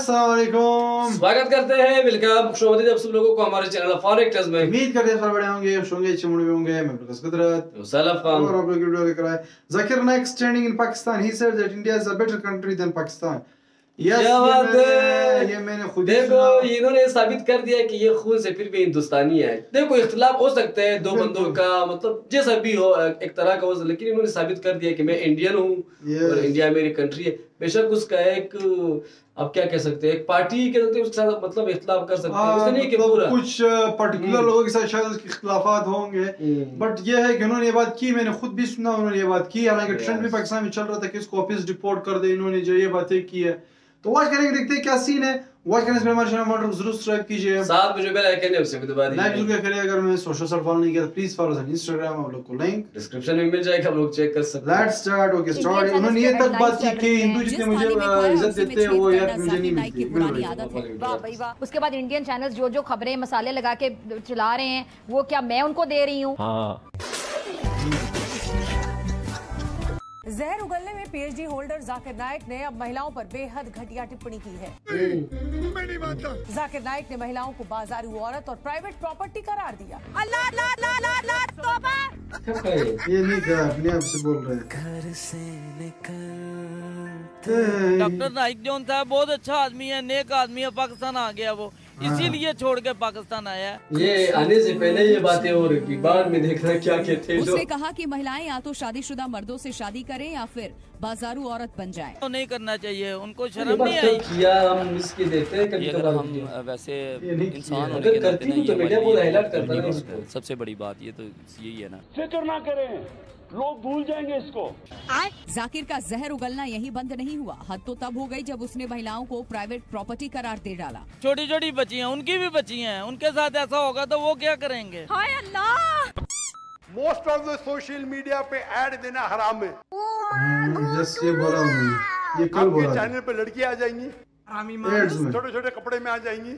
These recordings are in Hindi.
अस्सलाम वालेकुम, स्वागत करते हैं वेलकम खुशआमदीद आप सब लोगों को हमारे चैनल फॉरेक्स टेस्ट में। उम्मीद करते हैं सब बढ़िया होंगे, खुश होंगे, अच्छे मूड में होंगे। मैं प्रकाश कुदरत सलाफ खान और आप लोग की वीडियो लेकर आए। Zakir Naik standing in Pakistan, he said that India is a better country than Pakistan. Yes, ये मैंने खुद ही देखो सुना। इन्होंने साबित कर दिया कि ये खून से फिर भी हिंदुस्तानी है। देखो इख्तिलाफ हो सकते हैं दो बंदों का, मतलब जैसा भी हो एक तरह का हो, लेकिन इन्होंने साबित कर दिया कि मैं इंडियन हूँ और इंडिया मेरी कंट्री है। बेशक उसका एक अब क्या कह सकते हैं, एक पार्टी के उसके साथ मतलब इख्तिलाफ कर सकते हैं, नहीं कि पूरा कुछ पर्टिकुलर लोगों के साथ शायद इख्तिलाफात होंगे, बट ये है कि उन्होंने ये बात की, मैंने खुद भी सुना उन्होंने ये बात की। हालांकि ट्रेंड भी पाकिस्तान में चल रहा था कि इसको वापस डिपोर्ट कर दे, इन्होंने जो ये बातें की है। तो वॉच करेंगे, देखते हैं क्या सीन है। वॉच करने से हमारे चैनल को जरूर सब्सक्राइब कीजिए, साथ में जो बेल आइकन है उसे भी दबा दीजिए, लाइक जरूर करिए। अगर मैं सोशल साइट फॉलो नहीं किया तो प्लीज फॉलो ऑन इंस्टाग्राम, आप लोग को लिंक डिस्क्रिप्शन में मिल जाएगा, आप लोग चेक कर सकते हैं। Let's start. Okay start. उन्होंने ये तक बात की कि हिंदू जितने मुझे इज्जत देते हैं वो यार मुझे नहीं मिलती। वाह भाई वाह। उसके बाद इंडियन चैनल्स जो जो खबरें मसाले लगा के चला रहे हैं वो क्या मैं उनको दे रही हूँ? जहर उगलने में पीएचडी होल्डर जाकिर नाइक ने अब महिलाओं पर बेहद घटिया टिप्पणी की है। मैं नहीं मानता। जाकिर नाइक ने महिलाओं को बाजारू औरत और प्राइवेट प्रॉपर्टी करार दिया। अल्लाह ला ला ला ला तौबा। ये नहीं कहा, अपने आप से बोल रहे हैं। घर से निकल डॉक्टर नाइक जोन साहब बहुत अच्छा आदमी है, नेक आदमी है। पाकिस्तान आ गया वो, इसीलिए छोड़ के पाकिस्तान आया। ये आने से पहले ये बातें हो रही थी, बाद में देखना क्या कहते हैं। उसने कहा कि महिलाएं या तो शादीशुदा मर्दों से शादी करें या फिर बाजारू औरत बन जाएं। तो नहीं करना चाहिए, उनको शर्म नहीं आई। किया हम इसके देते हैं कभी कभार, हम वैसे इंसान होने के नाते ना, तो मीडिया वो हाईलाइट करता है इसको। सबसे बड़ी बात ये तो यही है ना, फिक्र ना करें, लोग भूल जाएंगे इसको। जाकिर का जहर उगलना यही बंद नहीं हुआ। हद तो तब हो गई जब उसने महिलाओं को प्राइवेट प्रॉपर्टी करार दे डाला। छोटी छोटी बच्ची हैं, उनकी भी बच्ची हैं, उनके साथ ऐसा होगा तो वो क्या करेंगे? हाय अल्लाह। Most of the social media पे ऐड देना हराम है। जस्ट ये बोला उन्होंने, ये कल आपके बोला। चैनल पे लड़कियां आ जाएंगी, छोटे छोटे कपड़े में आ जाएंगी।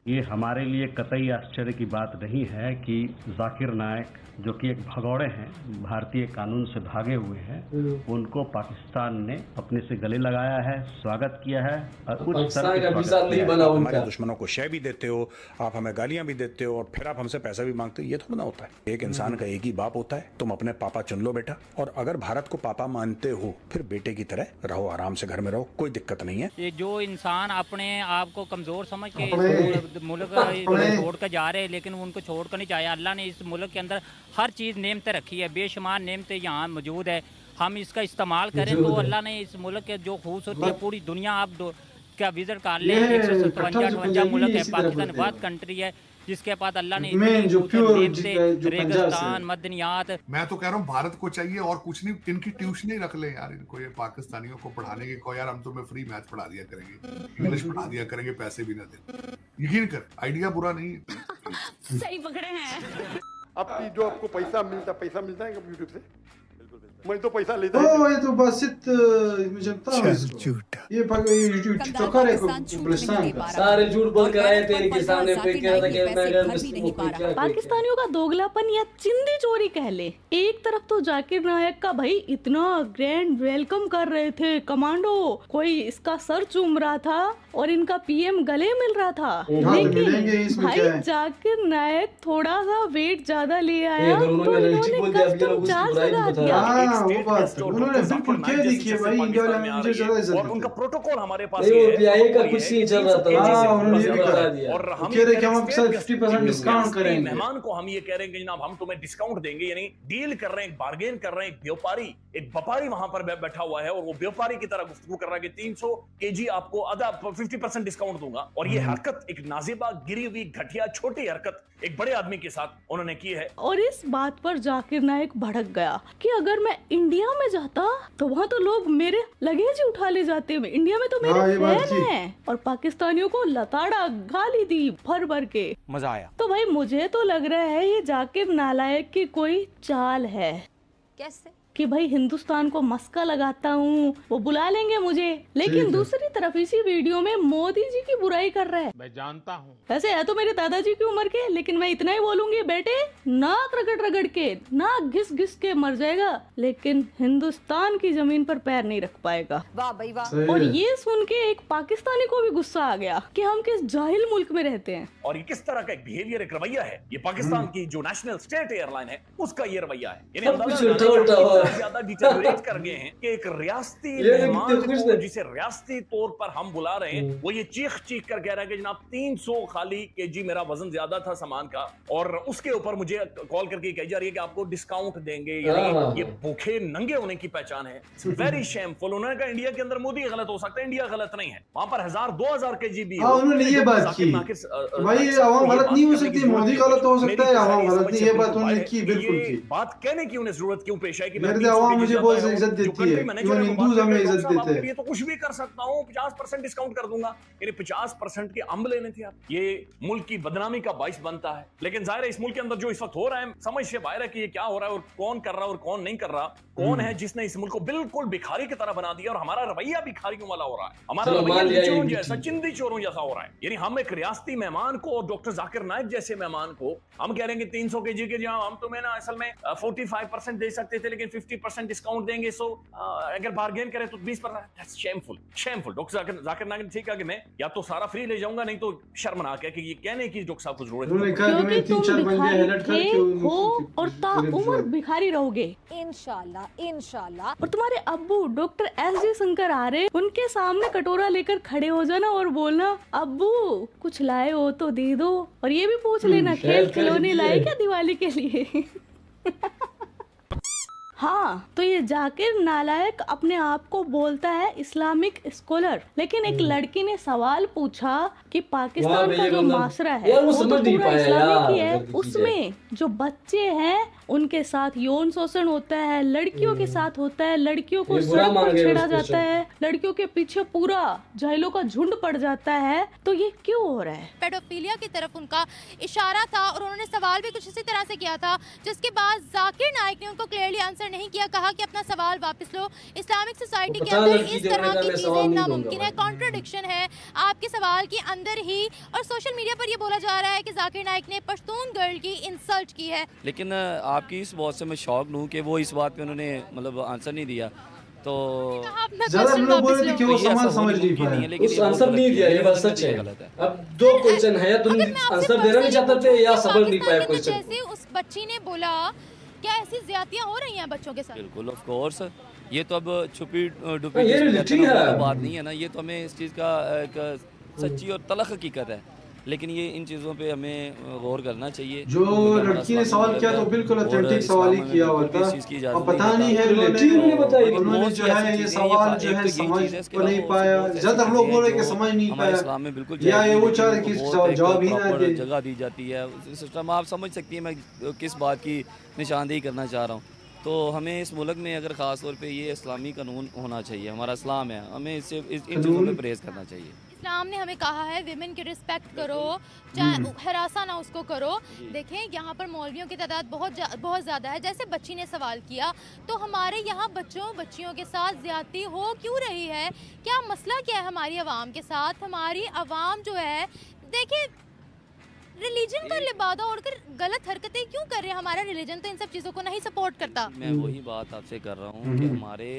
ये हमारे लिए कतई आश्चर्य की बात नहीं है कि जाकिर नाइक जो कि एक भगौड़े हैं, भारतीय कानून से भागे हुए हैं, उनको पाकिस्तान ने अपने से गले लगाया है, स्वागत किया है और उच्च स्तर का स्वागत नहीं बना। हमारे दुश्मनों को शय भी देते हो आप, हमें गालियां भी देते हो और फिर आप हमसे पैसा भी मांगते हो। ये थोड़ा ना होता है। एक इंसान का एक ही बाप होता है। तुम अपने पापा चुन लो बेटा, और अगर भारत को पापा मानते हो फिर बेटे की तरह रहो, आराम से घर में रहो, कोई दिक्कत नहीं है। ये जो इंसान अपने आप को कमजोर समझ के मुल्क छोड़ कर जा रहे हैं, लेकिन उनको छोड़ कर नहीं जाए। अल्लाह ने इस मुल्क के अंदर हर चीज़ नेमतें रखी है, बेशुमार नेमतें यहाँ मौजूद है। हम इसका इस्तेमाल करें तो अल्लाह ने इस मुल्क के जो खूबसूरती है पूरी दुनिया आप क्या विजिट कर ले। 157-58 मुल्क है, पाकिस्तान बहुत कंट्री है जिसके बाद अल्लाह ने रेगिस्तान मदनियात। मैं तो कह रहा हूँ भारत को चाहिए और कुछ नहीं, इनकी ट्यूशन ही रख ले यार इनको, ये पाकिस्तानियों को पढ़ाने के को। यार हम तुम्हें फ्री मैथ पढ़ा दिया करेंगे, इंग्लिश पढ़ा दिया करेंगे, पैसे भी ना दे। यकीन कर, आइडिया बुरा नहीं। सही पकड़े हैं। अब जो आपको पैसा मिलता है यूट्यूब से, मैं तो पैसा लेता हूं। ये तो बस मैं जानता हूं इसको। ये यूट्यूब टिकटॉकर है गुलिस्तान का, सारे झूठ बोल कर आए थे इनके सामने पे कह रहा था कि मैं अगर पाकिस्तानियों का दोगलापन या चिंदी चोरी कह ले। एक तरफ तो जाकिर नायक का भाई इतना ग्रैंड वेलकम कर रहे थे कमांडो, कोई इसका सर चूम रहा था और इनका पीएम गले मिल रहा था, लेकिन भाई जाकिर नायक थोड़ा सा वेट ज्यादा ले आया तो इन्होंने कस्टम चार्ज लगा दिया। उन्होंने बिल्कुल क्या देखिए भाई, इंडिया वाले मुझे ज्यादा इज्जत और उनका प्रोटोकॉल हमारे पास है। पीआईए का कुछ नहीं चल रहा था, उन्होंने ये भी बता दिया और हम कह रहे कि हम आपके साथ 50% डिस्काउंट करेंगे। मेहमान को हम ये कह रहे हैं कि जनाब हम तुम्हें डिस्काउंट देंगे, यानी डील कर रहे हैं, बार्गेन कर रहे हैं। एक व्यापारी वहां पर बैठा हुआ है और वो व्यापारी की तरह गुफ्तगू कर रहा है कि 300 केजी आपको आधा 50% डिस्काउंट दूंगा। और ये हरकत एक नाजिबा गिरी हुई घटिया छोटी हरकत एक बड़े आदमी के साथ उन्होंने की है। और इस बात पर जाकिर नाइक भड़क गया कि अगर मैं इंडिया में जाता तो वहाँ तो लोग मेरे लगेज ही उठा ले जाते। इंडिया में तो मेरे फैन हैं और पाकिस्तानियों को लताड़ा गाली दी भर भर के, मजा आया। तो भाई मुझे तो लग रहा है ये जाकिर नालायक की कोई चाल है। कैसे? कि भाई हिंदुस्तान को मस्का लगाता हूँ, वो बुला लेंगे मुझे। लेकिन दूसरी तरफ इसी वीडियो में मोदी जी की बुराई कर रहा है। मैं जानता हूँ वैसे है तो मेरे दादाजी की उम्र के, लेकिन मैं इतना ही बोलूंगी, बेटे नाक रगड़ रगड़ के, नाक घिस घिस के मर जाएगा, लेकिन हिंदुस्तान की जमीन पर पैर नहीं रख पाएगा। वाह भाई वाह। और ये सुन के एक पाकिस्तानी को भी गुस्सा आ गया कि हम किस जाहिल मुल्क में रहते हैं। और ये किस तरह का एक बिहेवियर, एक रवैया है, ये पाकिस्तान की जो नेशनल स्टेट एयरलाइन है उसका ये रवैया है। ज्यादा डिटेरियोरेट कर गए हैं कि एक रियासती मेहमान को जिसे रियासती तौर पर हम बुला रहे हैं, वो ये चीख चीख कर कह रहा है कि जनाब 300 खाली केजी मेरा वजन ज्यादा था सामान का, और उसके ऊपर मुझे कॉल करके कही जा रही है कि आपको डिस्काउंट देंगे। ये भूखे नंगे होने की पहचान है। Very shameful. उन्होंने कहा इंडिया के अंदर मोदी गलत हो सकता है, इंडिया गलत नहीं है। वहां पर 1000-2000 केजी भी उन्होंने ये बात की भाई आवाम गलत नहीं हो सकती, मोदी गलत हो सकता है, आवाम गलत नहीं। ये बात उन्होंने की, बिल्कुल की। बात कहने की उन्हें जरूरत क्यों पेश है कि आवाम मुझे बहुत इज्जत देती है, हिंदूज हमें इज्जत देते हैं, तो कुछ भी कर सकता हूँ, 50% डिस्काउंट कर दूंगा। यानी 50% के अंब लेने थे आप। ये मुल्क की बदनामी का बाइस बनता है। लेकिन जाहिर है इस मुल्क के अंदर जो इस वक्त हो रहा है, समझ से बाहर है कि ये क्या हो रहा है और कौन कर रहा है और कौन नहीं कर रहा। कौन है जिसने इस मुल्क को बिल्कुल भिखारी की तरह बना दिया, और हमारा रवैया भिखारियों वाला हो रहा है, हमारा रवैया चोरों जैसा, चिंदी चोरों जैसा हो रहा है। यानी हम एक रियासती मेहमान को और डॉक्टर जाकिर नाइक जैसे मेहमान को हम कह रहे हैं कि 300 केजी के जहां हम तुम्हें ना असल में 45% दे सकते थे, लेकिन 50% डिस्काउंट देंगे। सो अगर बार्गेन करें तो 20%। Shameful, shameful. Doctor Zakir Naik ने ठीक है कि मैं या तो सारा फ्री ले जाऊंगा, नहीं तो शर्मनाक है कि ये कहने की डॉक्टर साहब को जरूरत हो और ताउम्र भिखारी रहोगे इंशाल्लाह इंशाल्लाह। और तुम्हारे अब्बू डॉक्टर एस.डी. शंकर आ रहे, उनके सामने कटोरा लेकर खड़े हो जाना और बोलना अब्बू कुछ लाए हो तो दे दो, और ये भी पूछ लेना खेल खिलौने लाए क्या दिवाली के लिए। हाँ, तो ये जाकिर नालायक अपने आप को बोलता है इस्लामिक स्कॉलर, लेकिन एक लड़की ने सवाल पूछा कि पाकिस्तान का जो माशरा है वो तो पूरा इस्लामिक ही है, उसमें जो बच्चे हैं उनके साथ यौन शोषण होता है, लड़कियों के साथ होता है, लड़कियों को सड़क पर छेड़ा जाता है, लड़कियों के पीछे पूरा जाहिलों का झुंड पड़ जाता है। तो ये क्यों हो रहा है? पेडोफिलिया की तरफ उनका इशारा था और उन्होंने सवाल भी कुछ इसी तरह से किया था, जिसके बाद जाकिर नाइक ने उनको क्लियरली आंसर नहीं किया, कहा कि अपना सवाल वापस लो। इस्लामिक सोसाइटी के अंदर इस तरह की चीजें नामुमकिन है, कॉन्ट्रडिक्शन है आपके सवाल के अंदर ही। और सोशल मीडिया पर ये बोला जा रहा है कि जाकिर नाइक ने पश्तून गर्ल की इंसल्ट की है। लेकिन आपकी इस बात से मैं शॉक हूँ कि वो इस बात पे उन्होंने मतलब आंसर नहीं दिया। तो ज़्यादा लोग बोल रहे थे कि वो सवाल समझ नहीं पाए, उस आंसर नहीं दिया, ये बात सच है। अब दो क्वेश्चन है, तुम आंसर देना नहीं चाहते थे या समझ नहीं पाए क्वेश्चन। जैसे उस बच्ची ने बोला, क्या ऐसी ज्यादतियां हो रही हैं बच्चों के साथ? बिल्कुल, ऑफ कोर्स। ये तो अब छुपी डुपी बात नहीं है ना, ये तो हमें इस चीज़ का एक सच्ची और तलख हकीकत है। लेकिन ये इन चीज़ों पे हमें गौर करना चाहिए। जो लड़की ने सवाल किया तो बिल्कुल ऑथेंटिक सवाल ही किया हुआ था, और पता नहीं है उन्होंने जो है ये सवाल जो है समझ को नहीं पाया। ज्यादा लोग बोल रहे कि समझ नहीं पाया, इस्लाम में बिल्कुल या ये वो चाह रहे कि जवाब ही ना दे, जगह दी जाती है सिस्टम। आप समझ सकती हैं मैं किस बात की निशानदेही करना चाह रहा हूँ। तो हमें इस मुल्क में अगर ख़ास तौर पे ये इस्लामी कानून होना चाहिए, हमारा इस्लाम है, हमें इससे इन चीज़ों में परहेज़ करना चाहिए। इस्लाम ने हमें कहा है विमेन की रिस्पेक्ट करो, चाहे हरासा ना उसको करो। देखें यहाँ पर मौलवियों की तादाद बहुत ज़्यादा है। जैसे बच्ची ने सवाल किया, तो हमारे यहाँ बच्चियों के साथ ज्यादती हो क्यों रही है? क्या मसला क्या है हमारी आवाम के साथ? हमारी आवाम जो है, देखिए रिलीजन का लिबादा ओढ़कर गलत हरकतें क्यों कर रहे हैं? हमारा रिलीजन तो इन सब चीज़ों को नहीं सपोर्ट करता। मैं वही बात आपसे कर रहा हूँ कि हमारे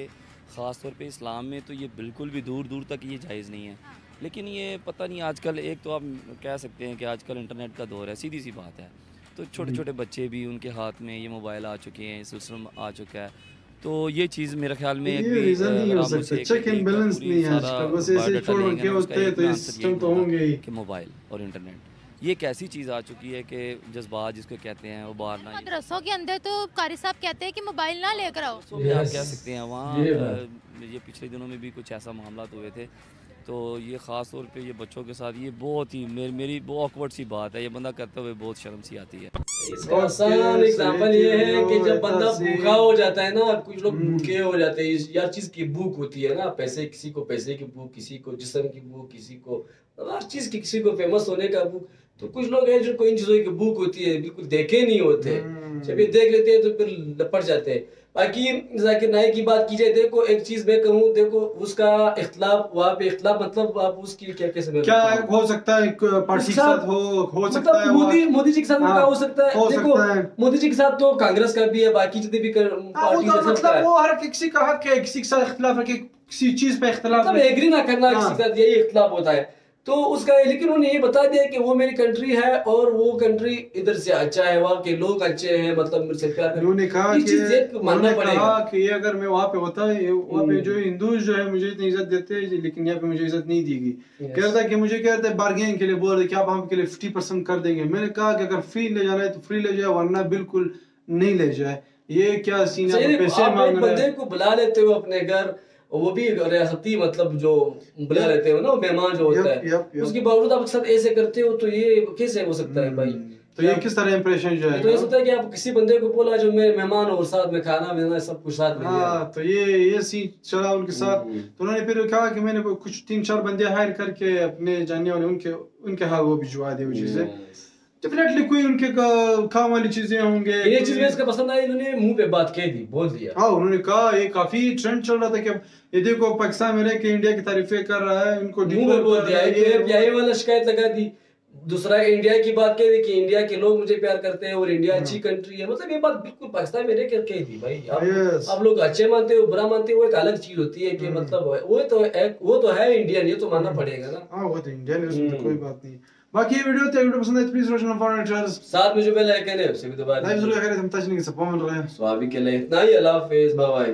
ख़ास तौर पे इस्लाम में तो ये बिल्कुल भी दूर दूर तक ये जायज़ नहीं है। लेकिन ये पता नहीं आजकल, एक तो आप कह सकते हैं कि आजकल इंटरनेट का दौर है, सीधी सी बात है, तो छोटे छोटे बच्चे भी उनके हाथ में ये मोबाइल आ चुके हैं, सिस्टम आ चुका है। तो ये चीज़ मेरे ख्याल में चेक एंड बैलेंस नहीं है आजकल, बस ऐसे छोड़ के होते हैं, तो ये सिस्टम तो होंगे ही कि मोबाइल और इंटरनेट ये एक ऐसी चीज़ आ चुकी है कि जज्बात जिसको कहते हैं वो बाहर ना। मदरसों के अंदर तो कारी साहब कहते हैं कि मोबाइल ना लेकर आओ। आप कह सकते हैं वहाँ ये पिछले दिनों में भी कुछ ऐसा मामला हुए थे। तो ये ख़ास तौर पे ये बच्चों के साथ ये बहुत ही मेरी बहुत ऑकवर्ड सी बात है, ये बंदा करते हुए बहुत शर्म सी आती है। इसका आसान एग्जांपल ये है कि जब बंदा भूखा हो जाता है ना, कुछ लोग भूखे हो जाते हैं, यार चीज़ की भूख होती है ना, पैसे किसी को पैसे की भूख, किसी को जिस्म की भूख, किसी को हर चीज़ की, किसी को फेमस होने का भूख। तो कुछ लोग हैं जिनको इन चीज़ों की भूख होती है, बिल्कुल देखे नहीं होते। जब ये देख लेते हैं तो फिर लपट जाते हैं। बाकी जाकिर नाइक की बात की जाए, देखो एक चीज मैं कहूँ, देखो उसका इख्तलाफ, वहाँ पे इख्तलाफ मतलब आप उसकी क्या कैसे क्या हो सकता है, पार्टी के साथ हो सकता है, मोदी जी के साथ क्या हो सकता है, देखो मोदी जी के साथ तो कांग्रेस का भी है, बाकी जितने भी पार्टी है, मतलब वो हर किसी का हक है किसी के साथ इख्तलाफ रखे, किसी चीज पे इख्तलाफ मतलब एग्री ना करना किसी के साथ, यही इख्तलाफ होता है तो उसका। लेकिन उन्होंने ये बता दिया कि वो मेरी कंट्री है और वो कंट्री इधर से अच्छा है, वहाँ के लोग अच्छे हैं, मतलब मुझसे प्यार करते हैं। उन्होंने कहा कि ये अगर मैं वहाँ पे होता, वहाँ पे जो हिंदू जो है मुझे इतनी इज्जत देते हैं, लेकिन यहाँ पे मुझे इज्जत नहीं दी गई। कह रहा था कि मुझे क्या कहते हैं बार्गेनिंग के लिए बोल रहे कि आप हम के लिए 50% कर देंगे। मैंने कहा कि अगर फ्री ले जाना है तो फ्री ले जाए, वरना बिल्कुल नहीं ले जाए। ये क्या सीन है, पैसे मांग रहे हैं। बंदे को बुला लेते हो अपने घर, वो भी रियासती मतलब जो बुला लेते हो ना, मेहमान जो होता है, उसके बावजूद आप साथ ऐसे करते हो तो ये कैसे हो सकता है भाई? तो ये किस तरह इंप्रेशन जो है, तो ये होता है कि आप किसी बंदे को बोला जो मेरे मेहमान और साथ में खाना पीना सब कुछ साथ में। हाँ, तो ये सीन चला उनके साथ। तो उन्होंने फिर कहा कि मैंने कुछ 3-4 बंदे हायर करके अपने जानने वाले उनके हाथ वो भिजवा दे वो चीजें। डेफिनेटली कोई उनके काम वाली चीजें होंगे। ये चीज में इसका पसंद आई, इन्होंने मुंह पे बात कह दी, बोल दिया। हाँ, उन्होंने कहा ये काफी ट्रेंड चल रहा था कि ये देखो पाकिस्तान में रह के इंडिया की तारीफें कर रहा है, इनको मुंह पे बोल दिया, यही वाला शिकायत लगा दी। दूसरा इंडिया की बात कह दी कि इंडिया के लोग मुझे प्यार करते हैं और इंडिया अच्छी कंट्री है, मतलब ये बात बिल्कुल पाकिस्तान में रह कर कह दी भाई। आप लोग अच्छे मानते हो बुरा मानते हो, वो एक अलग चीज होती है कि मतलब वो तो है इंडियन, ये तो मानना पड़ेगा ना। हाँ, वो तो इंडियन है, उसमें कोई बात नहीं। बाकी ये वीडियो पसंद है प्लीज रोशन फॉरेनर्स साथ में जो बेल आइकन है उसे भी दबा दीजिए। लाइव जरूर करें, हम तजनी के सब मिल रहे हैं। स्वाभी के लिए इतना ही, अल्लाह हाफिज़, बाय बाय।